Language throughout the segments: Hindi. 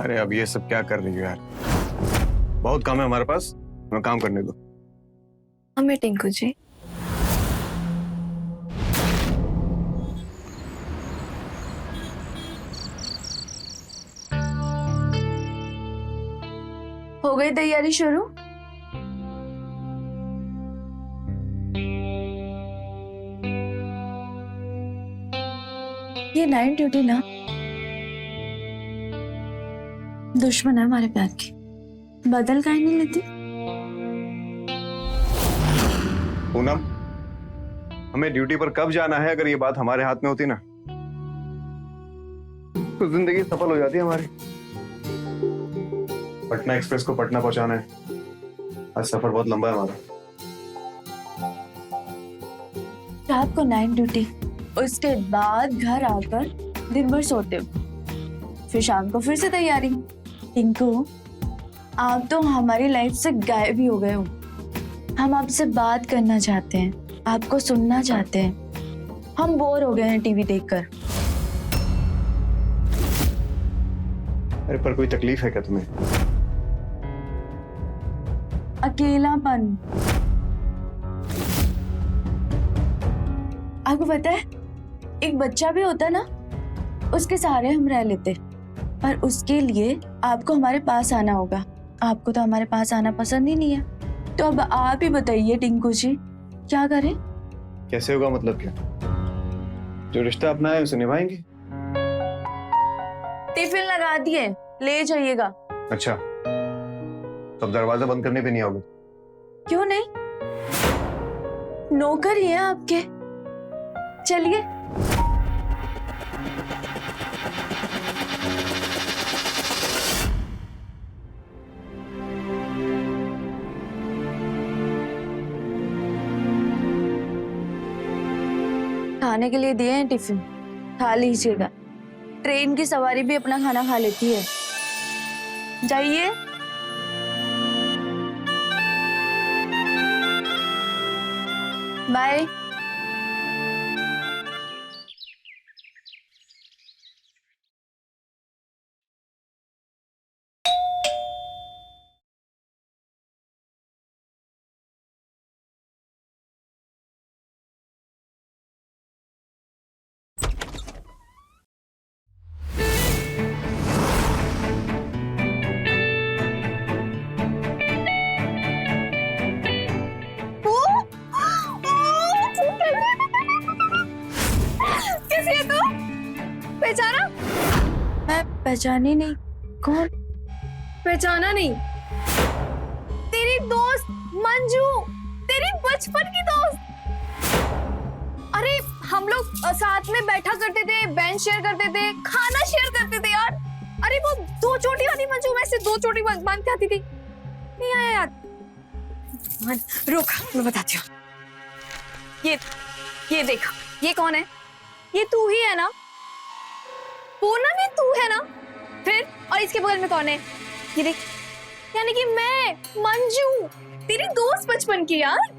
अरे अब ये सब क्या कर रही हो यार? बहुत काम है हमारे पास, हमें काम करने दो। हमें टिंकू जी। हो गई तैयारी शुरू? ये नाइट ड्यूटी ना दुश्मन है हमारे प्यार की, बदल काहे नहीं लेती? पूनम, हमें ड्यूटी पर कब जाना है? अगर ये बात हमारे हाथ में होती ना तो जिंदगी सफल हो जाती है हमारी। पटना एक्सप्रेस को पटना पहुंचाना है, आज सफर बहुत लंबा है हमारा। रात को नाइट ड्यूटी, उसके बाद घर आकर दिन भर सोते हो, फिर शाम को फिर से तैयारी। टिंकू, आप तो हमारी लाइफ से गायब ही हो गए हो। हम आपसे बात करना चाहते हैं, आपको सुनना चाहते हैं। हम बोर हो गए हैं टीवी देखकर। अरे पर कोई तकलीफ है क्या तुम्हें? अकेलापन। आपको पता है, एक बच्चा भी होता ना, उसके सहारे हम रह लेते, पर उसके लिए आपको हमारे पास आना होगा। आपको तो हमारे पास आना पसंद ही नहीं है, तो अब आप ही बताइए टिंकू जी, क्या करें? कैसे होगा मतलब क्या? जो रिश्ता अपना है उसे निभाएंगे। टिफिन लगा दिए, ले जाइएगा। अच्छा, तब दरवाजा बंद करने पे नहीं आओगे? क्यों नहीं, नौकर ही है आपके। चलिए। खाने के लिए दिए हैं टिफिन, खा लीजिएगा। ट्रेन की सवारी भी अपना खाना खा लेती है। जाइए। बाय। पहचाना? मैं पहचानी नहीं। कौन? पहचाना नहीं? तेरी दोस्त मंजू, तेरी बचपन की दोस्त। अरे हम लोग साथ में बैठा करते थे, बेंच शेयर करते थे, खाना शेयर करते थे यार। अरे वो 2 चोटी वाली मंजू, वैसे 2 चोटी बांध के आती थी। नहीं आया याद? रुक, मैं बताती हूँ। ये देख, ये कौन है? ये तू ही है ना? पूनम, ये तू है ना? फिर और इसके बगल में कौन है? ये देख, यानी कि मैं मंजू, तेरी दोस्त बचपन की यार।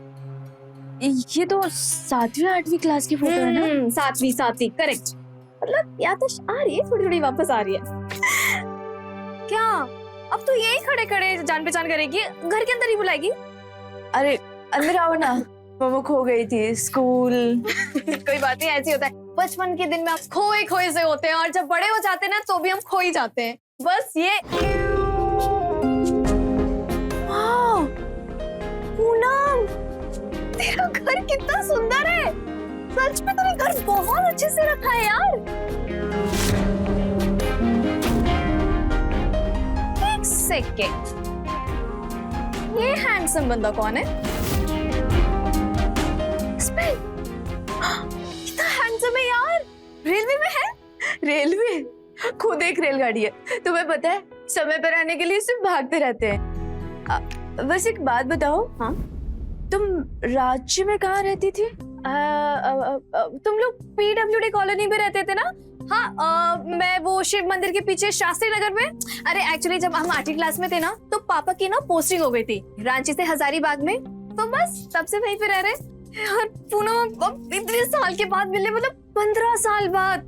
ये तो 7वीं 8वीं क्लास की फोटो है ना? 7वीं, करेक्ट। मतलब याद आ रही है, थोड़ी थोड़ी वापस आ रही है। क्या अब तो यही खड़े खड़े जान पहचान करेगी? घर के अंदर ही बुलाएगी? अरे अंदर आओ ना। वो खो गई थी स्कूल। कोई बात नहीं, ऐसे होता है। बचपन के दिन में आप खोए खोए से होते हैं, और जब बड़े हो जाते हैं ना तो भी हम खो ही जाते हैं। बस ये। वाह पूनम, तेरा घर कितना सुंदर है। सच में तूने घर बहुत अच्छे से रखा है यार। एक सेकेंड, ये हैंडसम बंदा कौन है? कितना हैंडसम है यार। रेलवे में है? रेलवे खुद एक रेलगाड़ी है। तुम्हें पता है, समय पर आने के लिए सिर्फ भागते रहते हैं। बस एक बात बताओ, हाँ? तुम राज्य में कहाँ रहती थी? तुम लोग PWD कॉलोनी में रहते थे ना? हाँ, मैं वो शिव मंदिर के पीछे शास्त्री नगर में। अरे एक्चुअली जब हम 8वीं क्लास में थे ना, तो पापा की ना पोस्टिंग हो गई थी रांची से हजारीबाग में, तो बस तब से वहीं पे रह रहे। यार पूनम, अब इतने साल के बाद मिले, मतलब 15 साल बाद।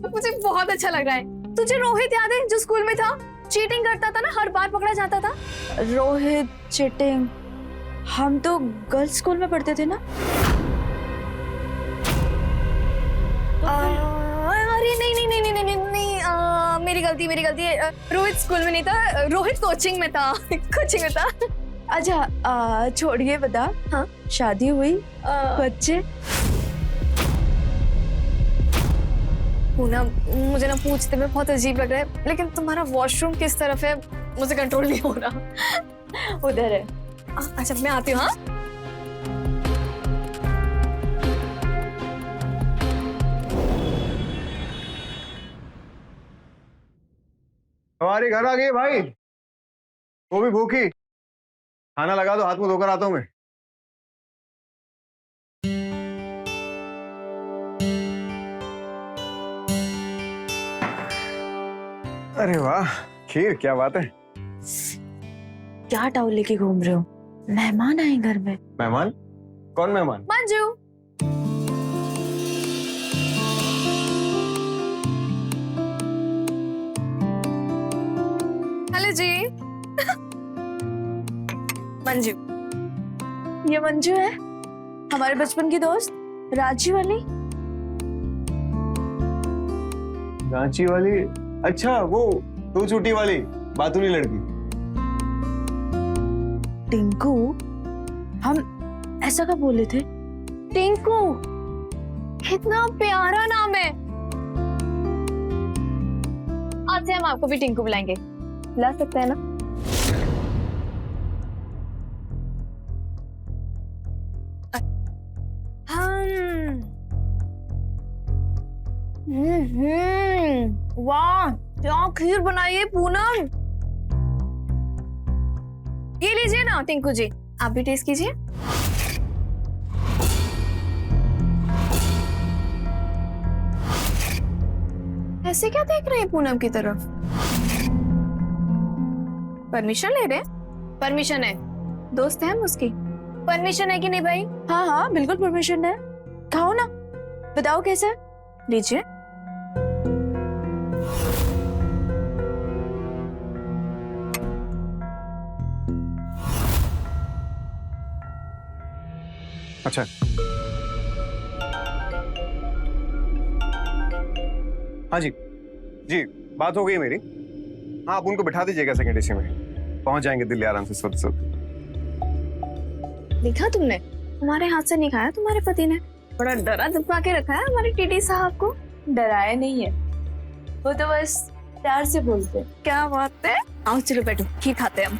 मुझे बहुत अच्छा लग रहा है। तुझे रोहित याद है जो स्कूल में था? चीटिंग करता था ना, हर बार पकड़ा जाता था। रोहित चीटिंग, हम तो गर्ल्स स्कूल में पढ़ते थे ना। अरे नहीं नहीं नहीं नहीं नहीं नहीं, नहीं मेरी गलती है। रोहित स्कूल में नहीं था, रोहित कोचिंग में था। कोचिंग में था। अच्छा छोड़िए, बता। हाँ? शादी हुई, बच्चे? पूनम, मुझे ना पूछते में बहुत अजीब लग रहा है, लेकिन तुम्हारा वॉशरूम किस तरफ है मुझे कंट्रोल नहीं हो रहा। उधर है। अच्छा मैं आती हूँ। हाँ हमारे घर आ गई भाई, वो भी भूखी। खाना लगा दो, हाथ मुंह धोकर आता हूं मैं। अरे वाह, खीर, क्या बात है। क्या टाउल लेके घूम रहे हो? मेहमान आए घर में। मेहमान? कौन मेहमान? मंजू। हेलो जी। मंजू। ये मंजू है, हमारे बचपन की दोस्त, रांची वाली। रांची वाली? अच्छा, वो दो चोटी वाली बातूनी लड़की। टिंकू, हम ऐसा कब बोले थे? टिंकू, कितना प्यारा नाम है। आज से हम आपको भी टिंकू बुलाएंगे, बुला सकते हैं ना? वाह, क्या खीर बनाई है पूनम। ये लीजिए ना टिंकू जी, आप भी टेस्ट कीजिए। ऐसे क्या देख रहे हैं पूनम की तरफ? परमिशन ले रहे? परमिशन है, दोस्त है हम उसकी। परमिशन है कि नहीं भाई? हाँ हाँ बिल्कुल परमिशन है। खाओ ना, बताओ कैसा है? लीजिए। अच्छा, हाँ जी जी, बात हो गई मेरी। हाँ, आप उनको बिठा दीजिएगा सेकंड एसी में, पहुंच जाएंगे दिल्ली आराम से सोते सोते। देखा तुमने, तुम्हारे हाथ से नहीं खाया तुम्हारे पति ने। बड़ा डरा धमका के रखा है हमारे टीटी साहब को। डराया नहीं है, वो तो बस प्यार से बोलते। क्या बात है। आओ चलो बैठो, खीर खाते हैं हम।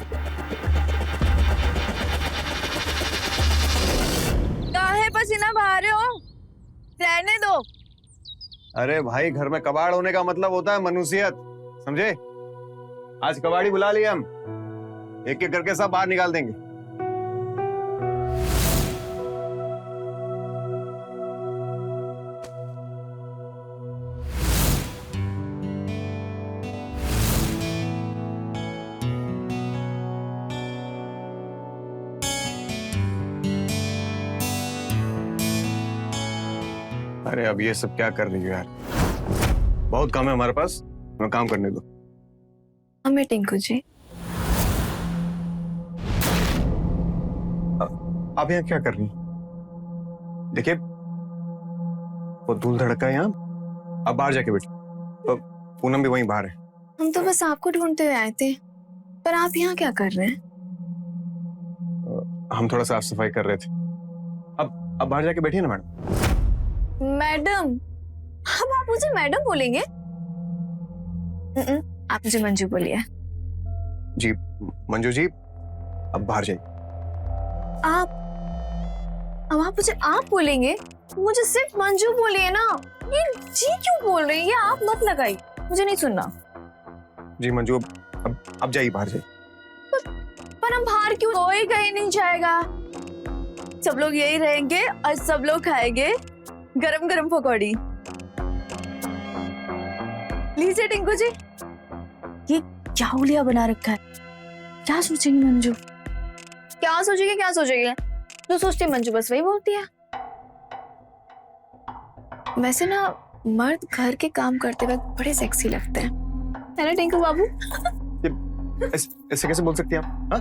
काहे पसीना बहा रहे हो? रहने दो। अरे भाई, घर में कबाड़ होने का मतलब होता है मनुष्यत, समझे? आज कबाड़ी बुला लिए हम, एक एक करके सब बाहर निकाल देंगे। अरे अब ये सब क्या कर रही हो यार? बहुत काम है हमारे पास, हमें काम करने दो। हमें टिंकू जी। आप यहाँ क्या कर रही हैं? देखिए, वो धूल धड़का है यहाँ, अब बाहर जाके बैठिए। तो पूनम भी वहीं बाहर है। हम तो बस आपको ढूंढते हुए आए थे, पर आप यहाँ क्या कर रहे हैं? हम थोड़ा साफ सफाई कर रहे थे। अब बाहर जाके बैठिए ना मैडम। मैडम? अब आप मुझे मैडम बोलेंगे? आप मुझे मंजू बोलिए। जी मंजू जी, अब बाहर जाइए। आप, अब आप मुझे आप बोलेंगे? मुझे सिर्फ मंजू बोलिए ना। ये जी क्यों बोल रही है? ये आप मत लगाई, मुझे नहीं सुनना। जी मंजू, अब जाइए, बाहर जाइए। पर हम बाहर क्यों? कोई कहीं नहीं जाएगा, सब लोग यही रहेंगे और सब लोग खाएंगे गरम गरम पकौड़ी। लीजिए टिंकू जी, ये क्या हुलिया बना रखा है? क्या सोचेंगी मंजू? क्या सोचेगी, क्या सोचेगी? जो सोचती है मंजू बस वही बोलती है। वैसे ना मर्द घर के काम करते वक्त बड़े सेक्सी लगते हैं, है ना टिंकू बाबू? ऐसे कैसे बोल सकती हैं आप? हाँ?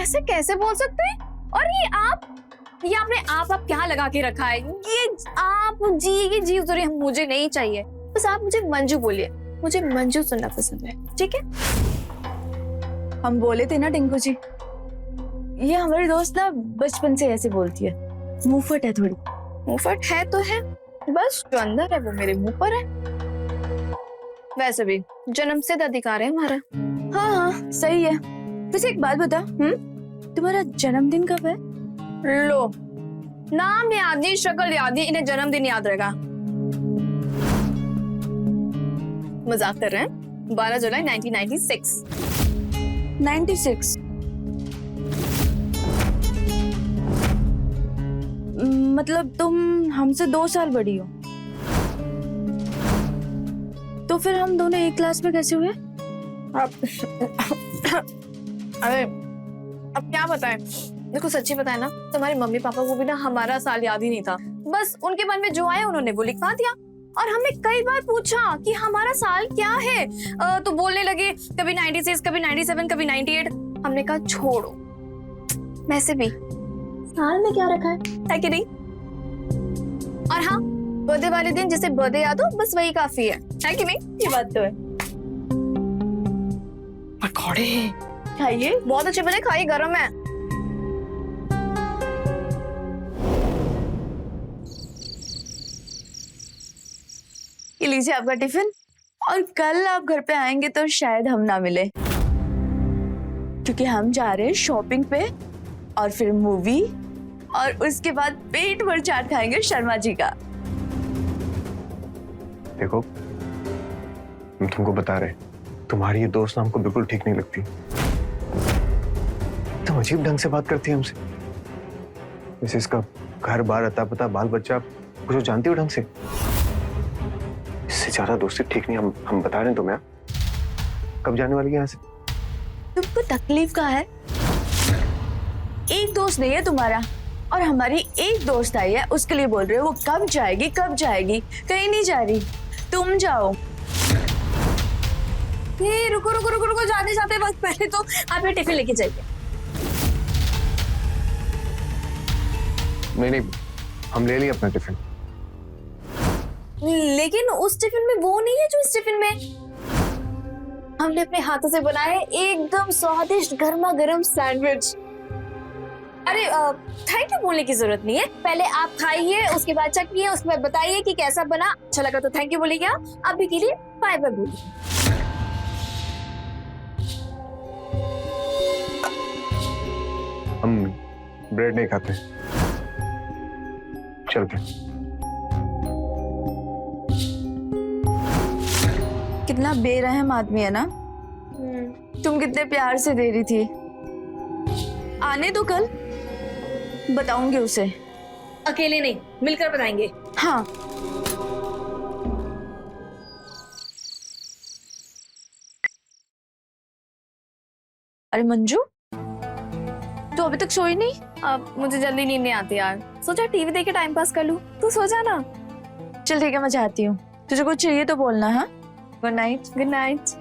ऐसे कैसे बोल सकते हैं? और ये आपने आप क्या लगा के रखा है? ये आप जी सॉरी, मुझे नहीं चाहिए। बस आप मुझे मंजू बोलिए, मुझे मंजू सुनना पसंद है, ठीक है? हम बोले थे ना टिंकू जी, ये हमारी दोस्त ना बचपन से ऐसे बोलती है, मुंहफट है थोड़ी। मुंहफट है तो है, बस जो अंदर है वो मेरे मुंह पर है। वैसे भी जन्मसिद्ध अधिकार है हमारा। हाँ हाँ सही है। वैसे एक बात बता, तुम्हारा जन्मदिन कब है? लो, नाम याद नहीं, शक्ल याद नहीं, इन्हें जन्मदिन याद रहेगा। मजाक कर रहे हैं? 12 जुलाई 1996। 96? मतलब तुम हमसे 2 साल बड़ी हो, तो फिर हम दोनों एक क्लास में कैसे हुए? अरे अब क्या बताएं? देखो सच्ची बताए ना, तुम्हारे मम्मी पापा को भी ना हमारा साल याद ही नहीं था। बस उनके मन में जो आया उन्होंने वो लिखवा दिया। और हमने कई बार पूछा कि हमारा साल क्या है, तो बोलने लगे कभी 96, कभी 97, कभी 98। हमने कहा छोड़ो, वैसे भी साल में क्या रखा है कि नहीं? और हाँ, बर्थडे वाले दिन जिसे बर्थडे याद हो बस वही काफी है कि नहीं? ये बात तो है। पकौड़े खाइए, बहुत अच्छे बने, खाइए, गरम है। ये लीजिए आपका टिफिन, और कल आप घर पे आएंगे तो शायद हम ना मिले, क्योंकि हम जा रहे हैं शॉपिंग पे, और फिर मूवी, और उसके बाद पेट भर चाट खाएंगे शर्मा जी का। देखो, हम तुमको बता रहे, तुम्हारी ये दोस्त ना हमको बिल्कुल ठीक नहीं लगती। तुम अजीब ढंग से बात करती है हमसे, जैसे इसका घर बार, अता पता, बाल बच्चा कुछ जानती हो ढंग से। इससे ज्यादा दोस्ती ठीक नहीं। हम बता रहे हैं तुम्हें। कब जाने वाली है यहाँ से? तुमको तकलीफ का है? एक दोस्त नहीं है तुम्हारा, और हमारी एक दोस्त आई है, उसके लिए बोल रहे हो वो कब जाएगी कब जाएगी? कहीं नहीं जा रही, तुम जाओ। ये रुको रुको रुको रुको, जाते जाते वक्त पहले तो आप ये टिफिन लेके जाइए। नहीं, हम ले लिए अपना टिफिन। लेकिन उस टिफिन में वो नहीं है जो इस टिफिन में। हमने अपने हाथों से बनाया है एकदम स्वादिष्ट गर्मा गर्म सैंडविच। अरे थैंक यू बोलने की जरूरत नहीं है, पहले आप खाइए, उसके बाद चखिए, उसके बाद बताइए कि कैसा बना। अच्छा लगा तो थैंक यू बोलिए आप, अभी के लिए बाय बाय बोलिए। हम ब्रेड नहीं खाते, चलते। कितना बेरहम आदमी है ना। तुम कितने प्यार से दे रही थी। आने दो, कल बताऊंगी उसे। अकेले नहीं, मिलकर बताएंगे। हाँ। अरे मंजू, तू अभी तक सोई नहीं? अब मुझे जल्दी नींद नहीं आती यार, सोचा टीवी देख के टाइम पास कर लूं। तू सो जा ना। चल ठीक है, मैं जाती हूँ। तुझे कुछ चाहिए तो बोलना। हाँ, गुड नाइट। Good night.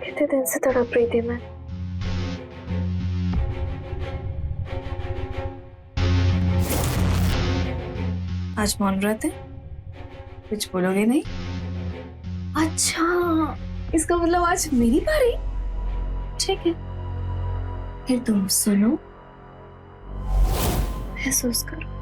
कितने दिन से तड़प रही थी मैं। आज मौन व्रत है, कुछ बोलोगे नहीं? अच्छा, इसका मतलब आज मेरी बारी। ठीक है, फिर तुम सुनो, महसूस करो।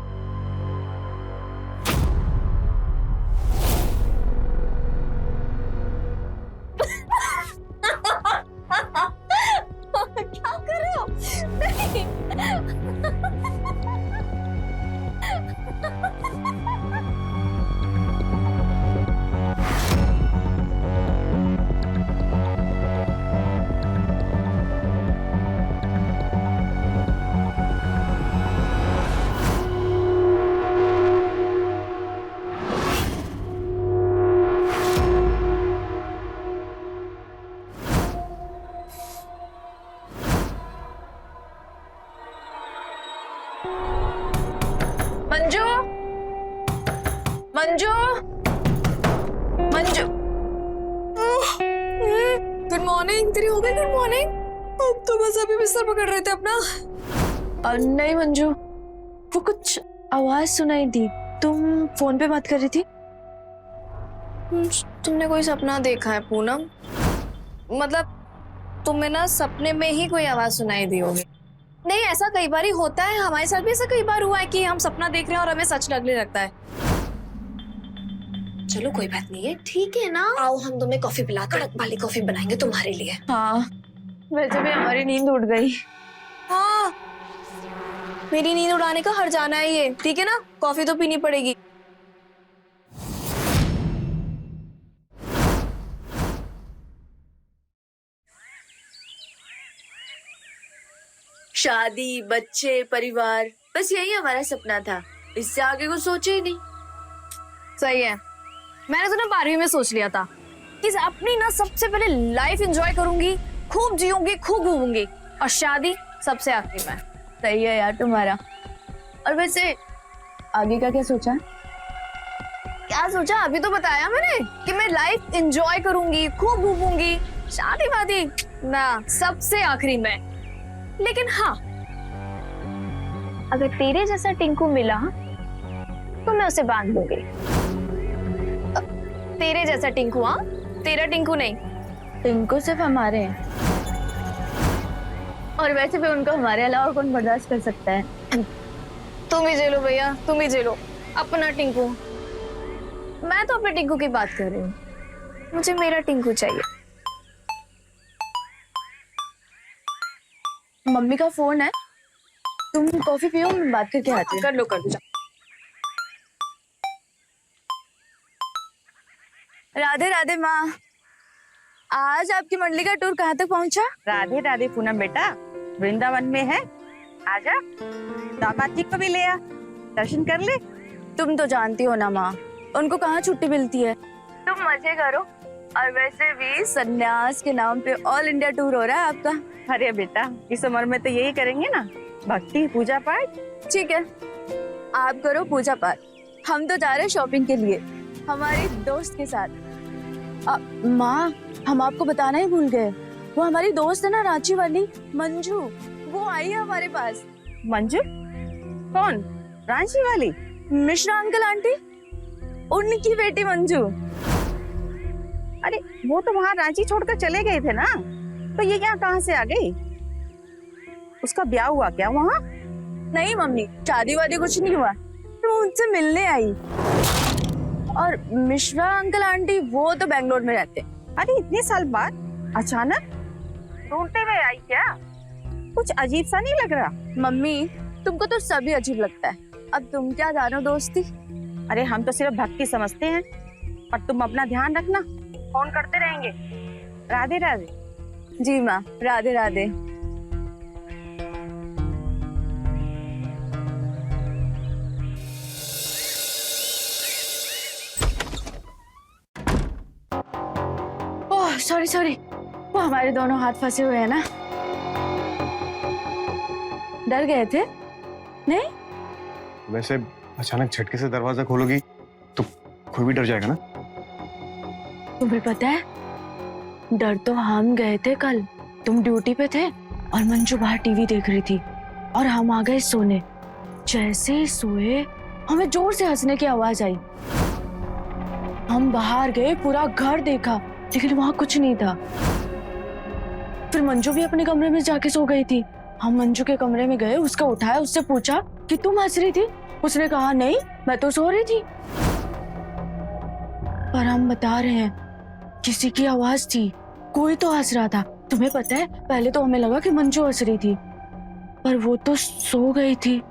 क्या कर रहे हो? नहीं। मंजू, मंजू, मंजू। Good morning. तेरी हो गई गुड मॉर्निंग? अब तो बस अभी बिस्तर पकड़ रहे थे अपना। नहीं मंजू, वो कुछ आवाज सुनाई दी। तुम फोन पे बात कर रही थी? तुमने कोई सपना देखा है पूनम? मतलब तुम्हें ना सपने में ही कोई आवाज सुनाई दी होगी। नहीं, ऐसा कई बार ही होता है, हमारे साथ भी ऐसा कई बार हुआ है कि हम सपना देख रहे हैं और हमें सच लगने लगता है। चलो कोई बात नहीं है, ठीक है ना। आओ हम तुम्हें कॉफी पिला, कड़क वाली कॉफी बनाएंगे तुम्हारे लिए। हाँ, वैसे भी हमारी नींद उड़ गई। हाँ, मेरी नींद उड़ाने का हर जाना है ये, ठीक है ना। कॉफी तो पीनी पड़ेगी। शादी, बच्चे, परिवार, बस यही हमारा सपना था। इससे आगे कुछ सोचे ही नहीं। सही है, मैंने तो ना 12वीं में सोच लिया था कि अपनी ना सबसे पहले लाइफ एंजॉय करूंगी, खूब जीऊंगी, खूब घूमूंगी, और शादी सबसे आखिरी में। सही है यार तुम्हारा। और वैसे आगे का क्या सोचा? क्या सोचा? अभी तो बताया मैंने कि मैं लाइफ एंजॉय करूंगी, खूब घूमूंगी, शादी वादी ना सबसे आखिरी में। लेकिन हाँ, अगर तेरे जैसा टिंकू मिला तो मैं उसे बांध लूंगी। तेरे जैसा टिंकू? हाँ, तेरा टिंकू नहीं। टिंकू सिर्फ हमारे हैं, और वैसे भी उनको हमारे अलावा कौन बर्दाश्त कर सकता है। तुम ही झेलो भैया, तुम ही झेलो अपना टिंकू। मैं तो अपने टिंकू की बात कर रही हूँ, मुझे मेरा टिंकू चाहिए। मम्मी का फोन है, तुम कॉफी पियो, मैं बात करके आती हूँ। कर लो कर लो। राधे राधे माँ। आज आपकी मंडली का टूर कहाँ तक पहुँचा? राधे राधे पूनम बेटा, वृंदावन में है। आजा, दामाद जी को भी ले आ, दर्शन कर ले। तुम तो जानती हो ना माँ, उनको कहाँ छुट्टी मिलती है। तुम मजे करो। और वैसे भी सन्यास के नाम पे ऑल इंडिया टूर हो रहा है आपका। अरे बेटा, इस उम्र में तो यही करेंगे ना, भक्ति पूजा पाठ। ठीक है, आप करो पूजा पाठ, हम तो जा रहे हैं शॉपिंग के लिए हमारी दोस्त के साथ। माँ, हम आपको बताना ही भूल गए, वो हमारी दोस्त है ना रांची वाली, मंजू, वो आई है हमारे पास। मंजू? कौन? रांची वाली? मिश्रा अंकल आंटी, उनकी बेटी मंजू। अरे वो तो वहाँ रांची छोड़कर चले गए थे ना, तो ये यहाँ कहाँ से आ गई? उसका ब्याह हुआ क्या वहाँ? नहीं मम्मी, शादी वादी कुछ नहीं हुआ, तो मुझसे मिलने आई। और मिश्रा अंकल आंटी वो तो बेंगलोर में रहते। अरे इतने साल बाद अचानक ढूंढते हुए आई क्या? कुछ अजीब सा नहीं लग रहा? मम्मी, तुमको तो सभी अजीब लगता है, अब तुम क्या जानो दोस्ती। अरे हम तो सिर्फ भक्ति समझते हैं, और तुम अपना ध्यान रखना, फोन करते रहेंगे। राधे राधे। जी माँ, Radhe Radhe. Oh sorry sorry, वो हमारे दोनों हाथ फंसे हुए हैं ना। डर गए थे? नहीं? वैसे अचानक झटके से दरवाजा खोलोगी तो कोई भी डर जाएगा ना। तुम्हें पता है, डर तो हम गए थे कल। तुम ड्यूटी पे थे और मंजू बाहर टीवी देख रही थी, और हम आ गए सोने। जैसे ही सोए, हमें जोर से हंसने की आवाज आई। हम बाहर गए, पूरा घर देखा, लेकिन वहां कुछ नहीं था। फिर मंजू भी अपने कमरे में जाके सो गई थी। हम मंजू के कमरे में गए, उसको उठाया, उससे पूछा कि तुम हंस रही थी? उसने कहा नहीं, मैं तो सो रही थी। पर हम बता रहे हैं किसी की आवाज थी, कोई तो हंस रहा था। तुम्हें पता है, पहले तो हमें लगा कि मंजू हंस रही थी, पर वो तो सो गई थी।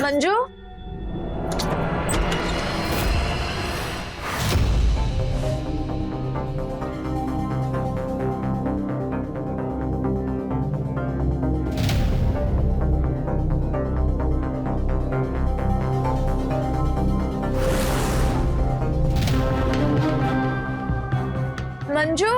मंजू, मंजू,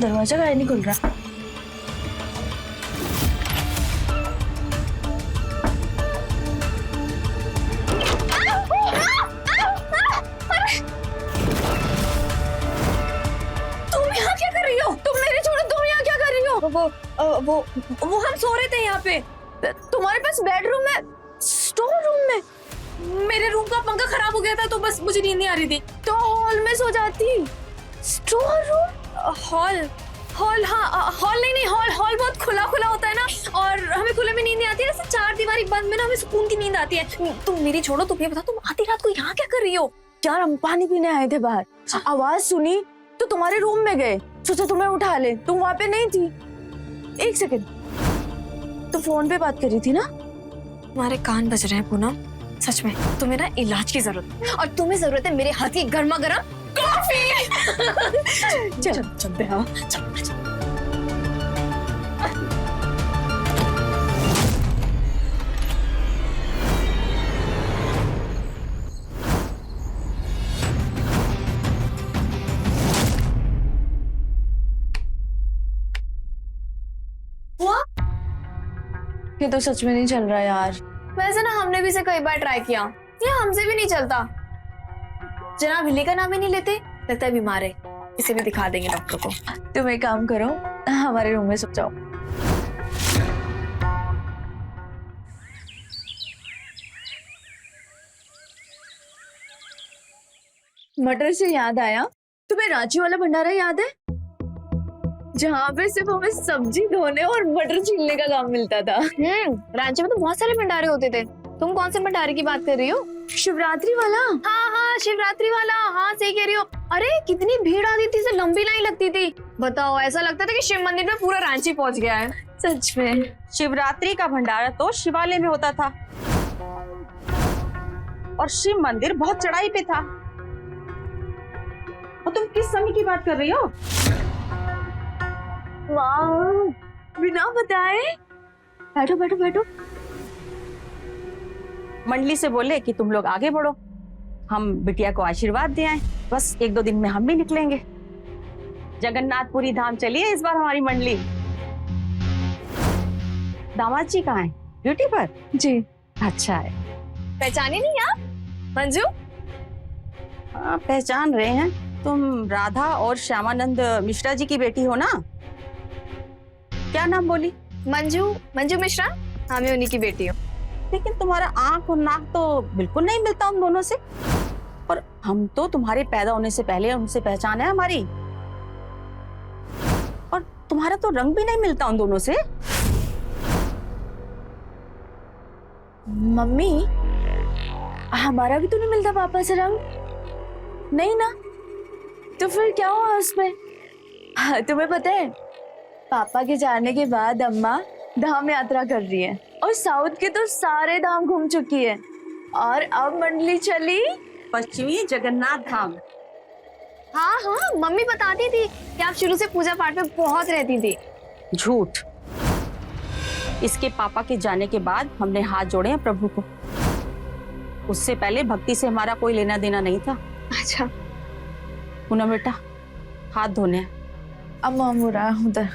दरवाजा काहे नहीं खुल रहा? तुम यहाँ क्या कर रही हो? तुम मेरे छोड़ो, तुम यहाँ क्या कर रही हो? वो हम सो रहे थे यहाँ पे। तुम्हारे पास बेडरूम में, स्टोर रूम में? मेरे रूम का पंखा खराब हो गया था तो बस मुझे नींद नहीं आ रही थी, तो हॉल में सो जाती। Store room? हॉल? हॉल? हाँ, हॉल नहीं, हॉल बहुत खुला खुला होता है ना, और हमें खुले में नींद नहीं आती है। ऐसे चार दीवारी बंद में ना हमें सुकून की नींद आती है। तुम मेरी छोड़ो, तुम ये बताओ, तुम आधी रात को यहाँ क्या कर रही हो? यार हम पानी पीने आए थे बाहर, आवाज सुनी तो तुम्हारे रूम में गए, सोचा तुम्हें उठा ले, तुम वहां पे नहीं थी। एक सेकंड, तो फोन पे बात कर रही थी ना? तुम्हारे कान बज रहे हैं पूनम, सच में तुम्हें ना इलाज की जरूरत है, और तुम्हें जरूरत है मेरे हाथ की गर्मा गर्म कॉफी। चल चल हाँ चल। ये तो सच में नहीं चल रहा यार। वैसे ना हमने भी इसे कई बार ट्राई किया, ये हमसे भी नहीं चलता। जनाब हिली का नाम ही नहीं लेते, लगता है बीमार है। इसे भी दिखा देंगे डॉक्टर को। तुम एक काम करो, हमारे रूम में सो जाओ। मटर से याद आया, तुम्हें रांची वाला भंडारा याद है जहाँ पे सिर्फ हमें सब्जी धोने और मटर छीलने का काम मिलता था? रांची में तो बहुत सारे भंडारे होते थे। तुम कौन से भंडारे की बात कर रही हो? शिवरात्रि वाला? हाँ, शिवरात्रि वाला। हाँ, सही कह रही हो। अरे कितनी भीड़ आती थी, से लंबी लाइन लगती थी। बताओ, ऐसा लगता था कि शिव मंदिर में पूरा रांची पहुंच गया है। सच में शिवरात्रि का भंडारा तो शिवालय में होता था, और शिव मंदिर बहुत चढ़ाई पे था। और तुम किस समय की बात कर रही हो? बिना बताए। बैठो बैठो बैठो। मंडली से बोले कि तुम लोग आगे बढ़ो, हम बिटिया को आशीर्वाद दे आए। बस 1-2 दिन में हम भी निकलेंगे। जगन्नाथपुरी धाम चलिए इस बार हमारी मंडली। दामाद जी कहाँ हैं? ड्यूटी पर? जी। अच्छा है। पहचाने नहीं आप मंजू? हाँ, पहचान रहे हैं। तुम राधा और श्यामानंद मिश्रा जी की बेटी हो ना? क्या नाम बोली? मंजू मिश्रा। हाँ, मैं उन्हीं की बेटी हूँ। लेकिन तुम्हारा आंख और नाक तो बिल्कुल नहीं मिलता उन दोनों से। और हम तो तुम्हारे पैदा होने से पहले उनसे पहचान है हमारी। और तुम्हारा तो रंग भी नहीं मिलता उन दोनों से। मम्मी, हमारा भी तो नहीं मिलता पापा से रंग। नहीं ना, तो फिर क्या हुआ उसमें? हाँ, तुम्हें पता है पापा के जाने के बाद अम्मा धाम यात्रा कर रही है और साउथ के तो सारे धाम घूम चुकी है और अब मंडली चली पश्चिमी जगन्नाथ धाम। हाँ हाँ, मम्मी बताती थी कि आप शुरू से पूजा पाठ में बहुत रहती थी। झूठ। इसके पापा के जाने के बाद हमने हाथ जोड़े हैं प्रभु को। उससे पहले भक्ति से हमारा कोई लेना देना नहीं था। अच्छा पूनम बेटा, हाथ धोने हैं। अम्मा मुरा उधर।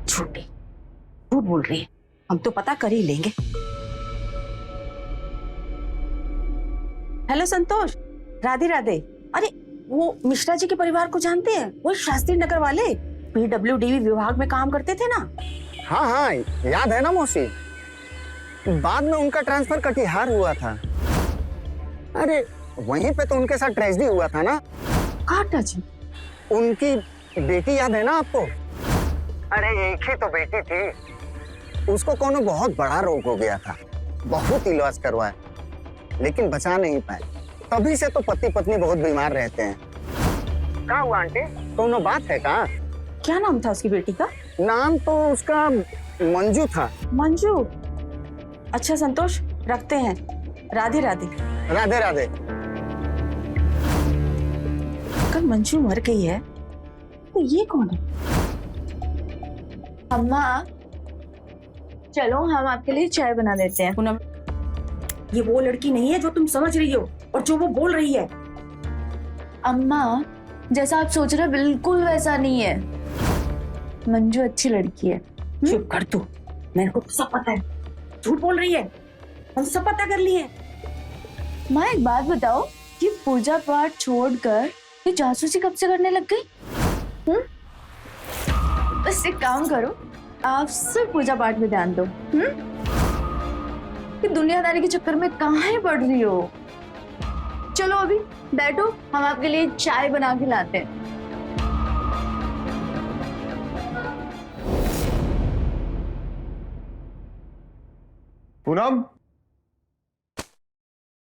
झूठी, झूठ बोल रही है। हम तो पता कर ही लेंगे। हेलो संतोष, राधे राधे। अरे वो मिश्रा जी के परिवार को जानते हैं? वो शास्त्री नगर वाले PWD विभाग में काम करते थे ना? हाँ हाँ, याद है ना मौसी। बाद में उनका ट्रांसफर कटिहार हुआ था। अरे वहीं पे तो उनके साथ ट्रेजेडी हुआ था ना। काटा जी, उनकी बेटी याद है ना आपको? अरे एक ही तो बेटी थी। उसको कोनो बहुत बड़ा रोग हो गया था। बहुत इलाज करवाया लेकिन बचा नहीं पाए। तभी से तो पति पत्नी बहुत बीमार रहते हैं। क्या हुआ आंटी, कोनो बात है का? क्या नाम था उसकी बेटी का? नाम तो उसका मंजू था। मंजू। अच्छा संतोष, रखते हैं। राधे राधे। राधे राधे। अगर मंजू मर गई है तो ये कौन है? अम्मा चलो हम आपके लिए चाय बना देते हैं। पूनम, ये वो लड़की नहीं है जो तुम समझ रही हो और जो वो बोल रही है। अम्मा जैसा आप सोच रहे हो बिल्कुल वैसा नहीं है। मंजू अच्छी लड़की है। चुप कर तू, मेरे को सब पता है। झूठ बोल रही है, हम सब पता कर लिए। माँ एक बात बताओ, ये पूजा पाठ छोड़कर ये जासूसी कब से करने लग गई? बस एक काम करो, आप सिर्फ पूजा पाठ में ध्यान दो। कि दुनियादारी के चक्कर में कहाँ पड़ रही हो। चलो अभी बैठो, हम आपके लिए चाय बना के लाते हैं। पूनम,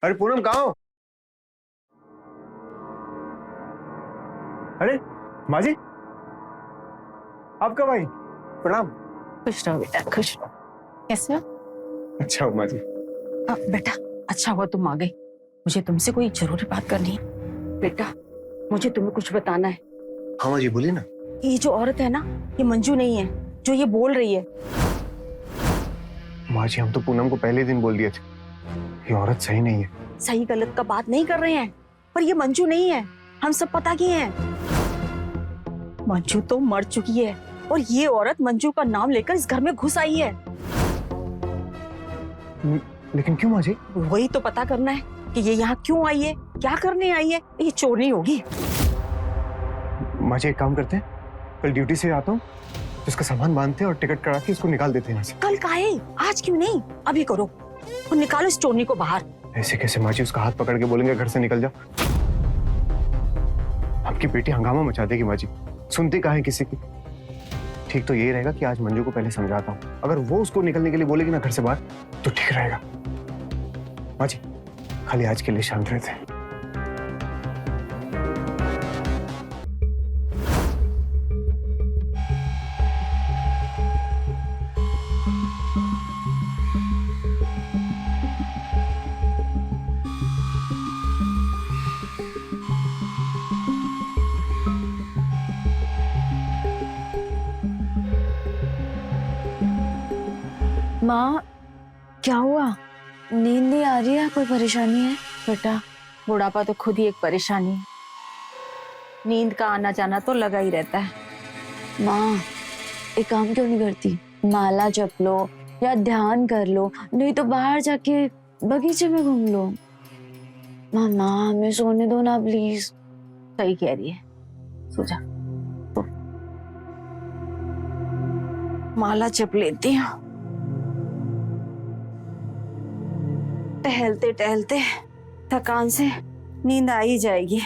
अरे पूनम कहाँ हो? अरे माँ जी, आप कब आई? प्रणाम। खुश रहो बेटा, खुश रहो। कैसे हो? अच्छा हो माँ जी। बेटा अच्छा हुआ तुम आ गई। मुझे तुमसे कोई जरूरी बात करनी है। बेटा मुझे तुम्हें कुछ बताना है। हाँ माँ जी बोलिए ना। ये जो औरत है ना, ये मंजू नहीं है जो ये बोल रही है। माँ जी हम तो पूनम को पहले दिन बोल दिए थे, ये औरत सही नहीं है। सही गलत का बात नहीं कर रहे हैं, पर ये मंजू नहीं है। हम सब पता किए हैं। मंजू तो मर चुकी है और ये औरत मंजू का नाम लेकर इस घर में घुस आई है। लेकिन क्यों माँ जी? वही तो पता करना है कि ये यहाँ क्यों आई है, क्या करने आई है। ये चोर नहीं होगी। माँ जी एक काम करते हैं, कल ड्यूटी से आता हूँ तो इसका सामान बांधते हैं और टिकट करा के इसको निकाल देते हैं यहाँ से। कल काहे, आज क्यों नहीं, अभी करो और निकालो इस चोरनी को बाहर। ऐसे कैसे माँ जी? उसका हाथ पकड़ के बोलेंगे घर से निकल जा। आपकी बेटी हंगामा मचा देगी माँ जी, सुनती कहाँ है किसी की। ठीक तो यही रहेगा कि आज मंजू को पहले समझाता हूँ, अगर वो उसको निकलने के लिए बोलेगी ना घर से बाहर तो ठीक रहेगा। माँ जी खाली आज के लिए शांत रहते हैं। माँ क्या हुआ? नींद नहीं आ रही है? कोई परेशानी है? बेटा बुढ़ापा तो खुद ही एक परेशानी है। नींद का आना जाना तो लगा ही रहता है। माँ एक काम क्यों नहीं करती? माला जप लो या ध्यान कर लो, नहीं तो बाहर जाके बगीचे में घूम लो। मामा हमें सोने दो ना प्लीज। सही कह रही है, सो जा। तो माला जप लेती हूँ। टहलते टहलते थकान से नींद आ ही जाएगी।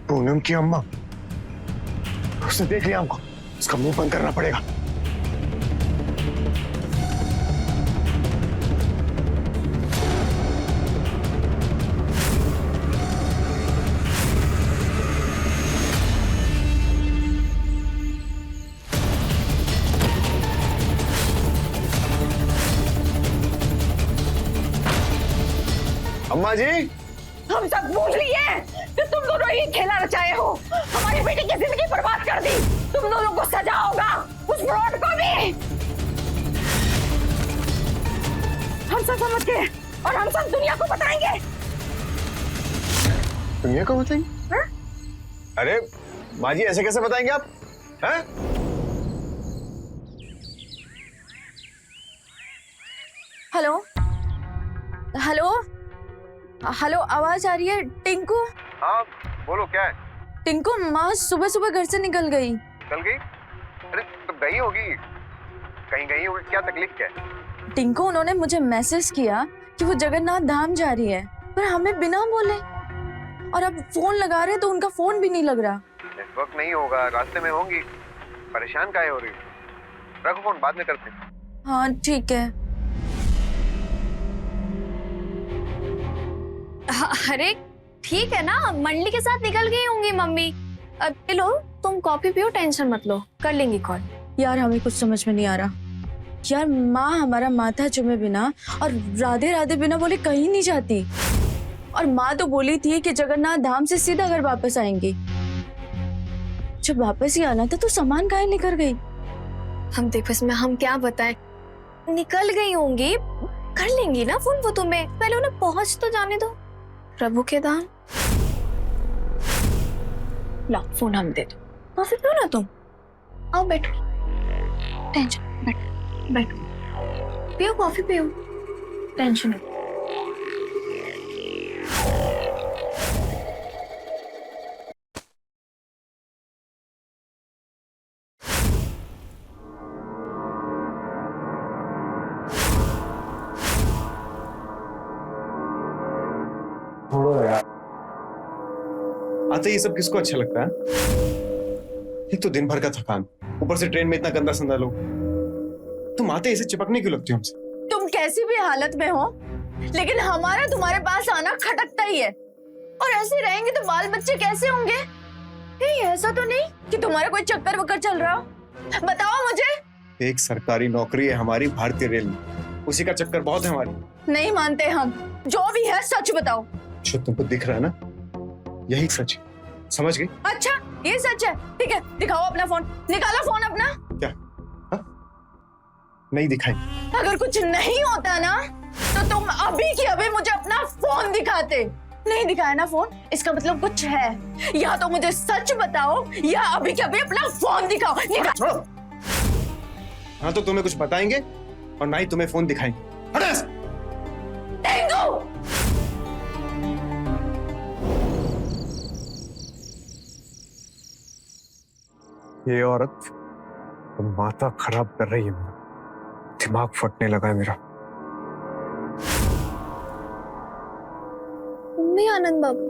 पूनम की अम्मा, उसने देख लिया हमको, उसका मुंह बंद करना पड़ेगा। अम्मा जी, हम सब भूल लिए कि तुम दोनों ही खेला रचाए हो। हमारी बेटी की जिंदगी बर्बाद कर दी। तुम दोनों को सजा होगा, उस फ्रॉड को भी। हम सब समझ गए और हम सब दुनिया को बताएंगे। दुनिया को बताएंगे? हाँ? अरे माँ जी, ऐसे कैसे बताएंगे आप? हैं? हेलो हेलो हेलो, आवाज आ रही है? टिंकू? हाँ बोलो, क्या है? टिंकू, माँ सुबह सुबह घर से निकल गई। चल गई? अरे तो गई होगी, कहीं गई होगी, क्या तकलीफ क्या है? टिंकू, उन्होंने मुझे मैसेज किया कि वो जगन्नाथ धाम जा रही है, पर हमें बिना बोले। और अब फोन लगा रहे तो उनका फोन भी नहीं लग रहा। नेटवर्क नहीं होगा, रास्ते में होंगी। परेशान काहे हो रही? रखो फोन, बाद में करते हैं। हाँ ठीक है। अरे ठीक है ना, मंडली के साथ निकल गई होंगी मम्मी। अब लो तुम कॉफी पियो, टेंशन मत लो, कर लेंगी कॉल। यार हमें कुछ समझ में नहीं आ रहा यार। माँ हमारा माथा चुमे बिना और राधे राधे बिना बोले कहीं नहीं जाती। और माँ तो बोली थी कि जगन्नाथ धाम से सीधा घर वापस आएंगी। जब वापस ही आना था तो सामान काहे लेकर गई? हम देख, बस में हम क्या बताएं, निकल गई होंगी, कर लेंगी ना फोन वो तुम्हें। पहले उन्हें पहुंच तो जाने दो। प्रभु के दान, ला फोन हम दे दो। कॉफी पियो ना तुम, आओ बैठो, टेंशन बैठो बैठो, पियो कॉफी पियो, टेंशन नहीं। आते ये सब किसको अच्छा लगता है? एक तो दिन भर का थकान, ऊपर से ट्रेन में इतना गंदा संदा लोग। तुम आते ऐसे चिपकने क्यों लगती हो हमसे? तुम कैसी भी हालत में हो, लेकिन हमारा तुम्हारे पास आना खटकता ही है। और ऐसे रहेंगे तो बाल बच्चे कैसे होंगे? नहीं, ऐसा तो नहीं कि तुम्हारा कोई चक्कर वक्कर चल रहा हो? बताओ मुझे। एक सरकारी नौकरी है हमारी भारतीय रेल में, उसी का चक्कर बहुत है हमारी। नहीं मानते हम, जो भी है सच बताओ। जो तुमको दिख रहा है ना, यही सच है, समझ गई? अच्छा ये सच है, ठीक है, दिखाओ अपना फोन, निकालो फोन अपना। क्या? नहीं दिखाई? अगर कुछ नहीं होता ना तो तुम अभी की अभी मुझे अपना फोन दिखाते। नहीं दिखाया ना फोन, इसका मतलब कुछ है। या तो मुझे सच बताओ या अभी के अभी अपना फोन दिखाओ। छोड़ो। हाँ तो तुम्हें कुछ बताएंगे और ना ही तुम्हें फोन दिखाएंगे। हटो। टिंकू! ये औरत तो माथा खराब कर रही है मेरा, दिमाग फटने लगा है मेरा। नहीं आनंद बाबू,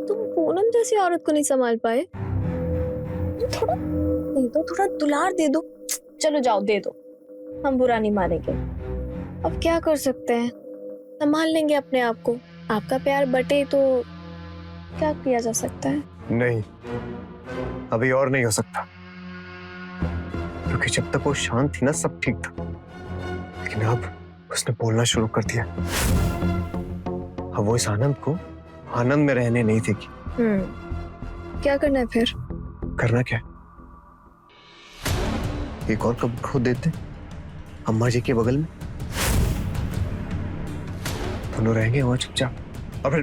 तुम पूनम जैसी औरत को नहीं संभाल पाए। थोड़ा दे दो, थोड़ा दुलार दे दो। चलो जाओ दे दो, हम बुरा नहीं मानेंगे। अब क्या कर सकते हैं, संभाल लेंगे अपने आप को। आपका प्यार बटे तो क्या किया जा सकता है। नहीं, अभी और नहीं हो सकता, क्योंकि जब तक वो शांत थी ना सब ठीक था, लेकिन अब उसने बोलना शुरू कर दिया। अब वो इस आनंद को आनंद में रहने नहीं देगी। क्या करना है फिर? करना क्या? एक और कब खो देते अम्मा जी के बगल में, दोनों रहेंगे वहां चुपचाप। और फिर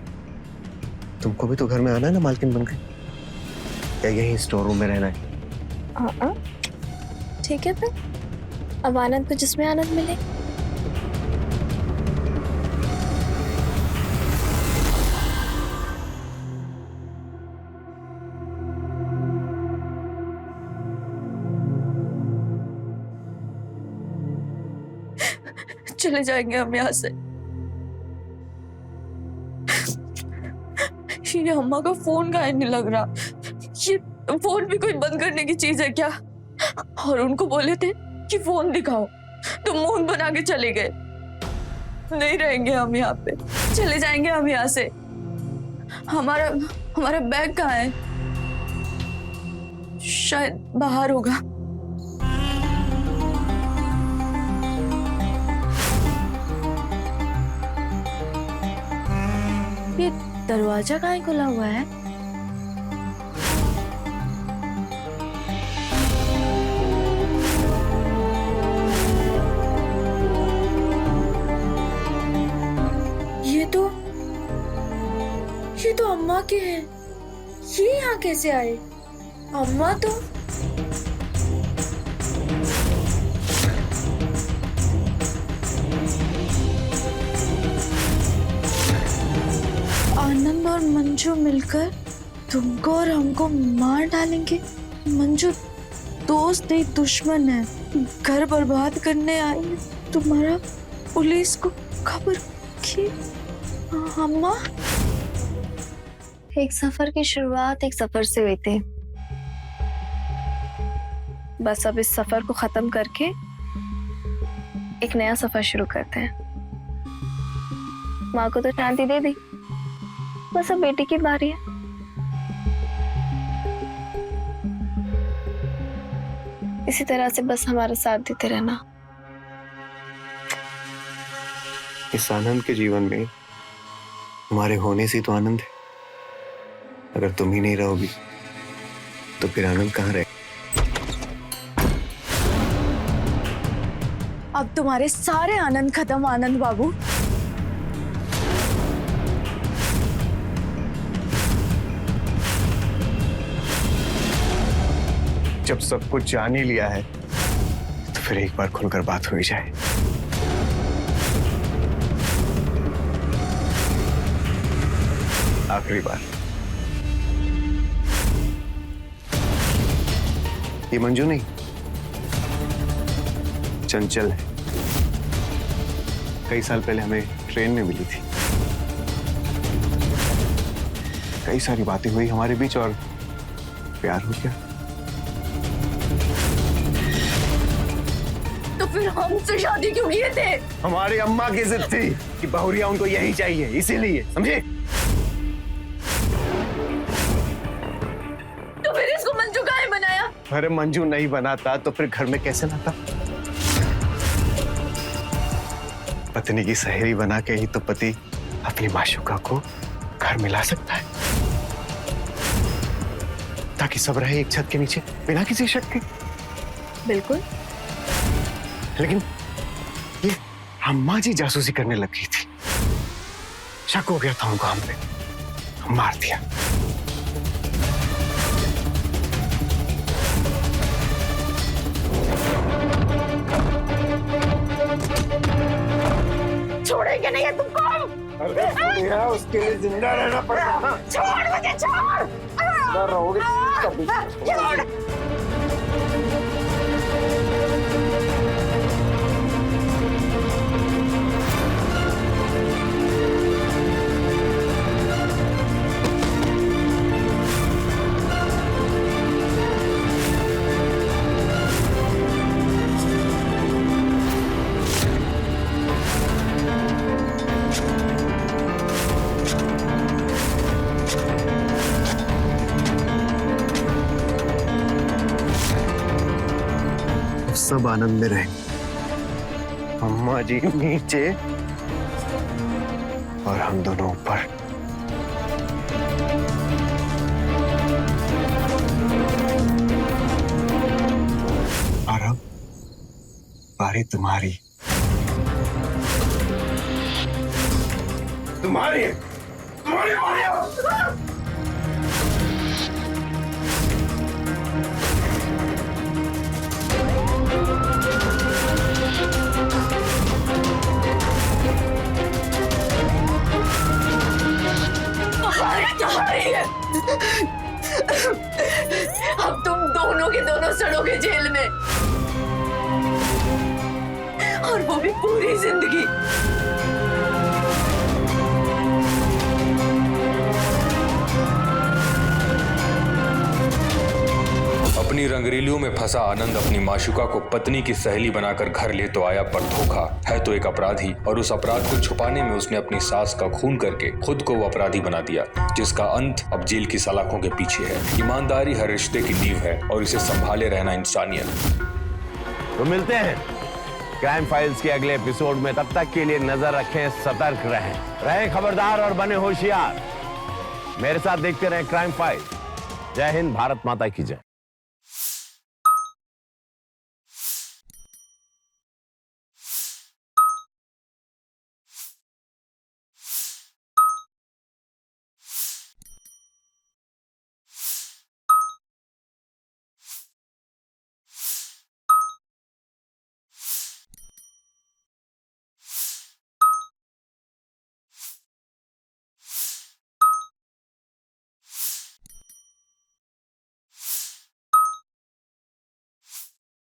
तुमको भी तो घर में आना है ना मालकिन बनकर, या यही स्टोर रूम में रहना है? ठीक है फिर, अब आनंद को जिसमें आनंद मिले। चले जाएंगे हम यहाँ से। ये अम्मा का फोन काहे नहीं लग रहा? ये फोन भी कोई बंद करने की चीज है क्या? और उनको बोले थे कि फोन दिखाओ, तो मुंह बना के चले गए। नहीं रहेंगे हम यहाँ पे, चले जाएंगे हम यहाँ से। हमारा हमारा बैग कहाँ है? शायद बाहर होगा। ये दरवाजा काहे खुला हुआ है? ये तो अम्मा के हैं। ये यहाँ कैसे आए? अम्मा तो आनंद और मंजू मिलकर तुमको और हमको मार डालेंगे। मंजू दोस्त नहीं दुश्मन है, घर बर्बाद करने आई है। तुम्हारा पुलिस को खबर की? अम्मा, एक सफर की शुरुआत एक सफर से हुई थी। बस अब इस सफर को खत्म करके एक नया सफर शुरू करते हैं। माँ को तो शांति दे दी, बस अब बेटी की बारी है। इसी तरह से बस हमारा साथ देते रहना। इस आनंद के जीवन में हमारे होने से तो आनंद है। अगर तुम ही नहीं रहोगी तो फिर आनंद कहाँ रहे? अब तुम्हारे सारे आनंद खत्म आनंद बाबू। जब सब कुछ जान ही लिया है तो फिर एक बार खुलकर बात हो ही जाए। आखिरी बार। ये मंजू नहीं, चंचल है। कई साल पहले हमें ट्रेन में मिली थी। कई सारी बातें हुई हमारे बीच और प्यार हो गया। तो फिर हमसे शादी क्यों किए थे? हमारी अम्मा की जिद थी कि बहुरिया उनको यही चाहिए, इसीलिए। समझे? तो फिर इसको मंजू काहे बनाया? अरे मंजू नहीं बनाता तो फिर घर में कैसे लाता? पत्नी की सहेली बना के ही तो पति अपनी माशूका को घर में ला सकता है, ताकि सब रहे एक छत के नीचे बिना किसी शक के। बिल्कुल। लेकिन अम्मा जी जासूसी करने लग गई थी। शक हो गया था उनको हम पे, मार दिया। छोड़ेंगे नहीं है तुमको। अरे उसके लिए जिंदा रहना पड़ेगा। छोड़ मुझे, छोड़। रहोगे कभी। छोड़। सब आनंद में रहेंगे। अम्मा जी नीचे और हम दोनों ऊपर। और अब बारी तुम्हारी। तुम्हारी तुम्हारी बारी। अब तुम दोनों के दोनों सड़ोगे जेल में, और वो भी पूरी जिंदगी। अपनी रंगरेलियों में फंसा आनंद अपनी माशुका को पत्नी की सहेली बनाकर घर ले तो आया, पर धोखा है तो एक अपराधी, और उस अपराध को छुपाने में उसने अपनी सास का खून करके खुद को वो अपराधी बना दिया, जिसका अंत अब जेल की सलाखों के पीछे है। ईमानदारी हर रिश्ते की नींव है और इसे संभाले रहना इंसानियत। तो मिलते हैं क्राइम फाइल्स के अगले एपिसोड में। तब तक के लिए नजर रखें, सतर्क रहें खबरदार और बने होशियार। मेरे साथ देखते रहें क्राइम फाइल। जय हिंद, भारत माता की जय।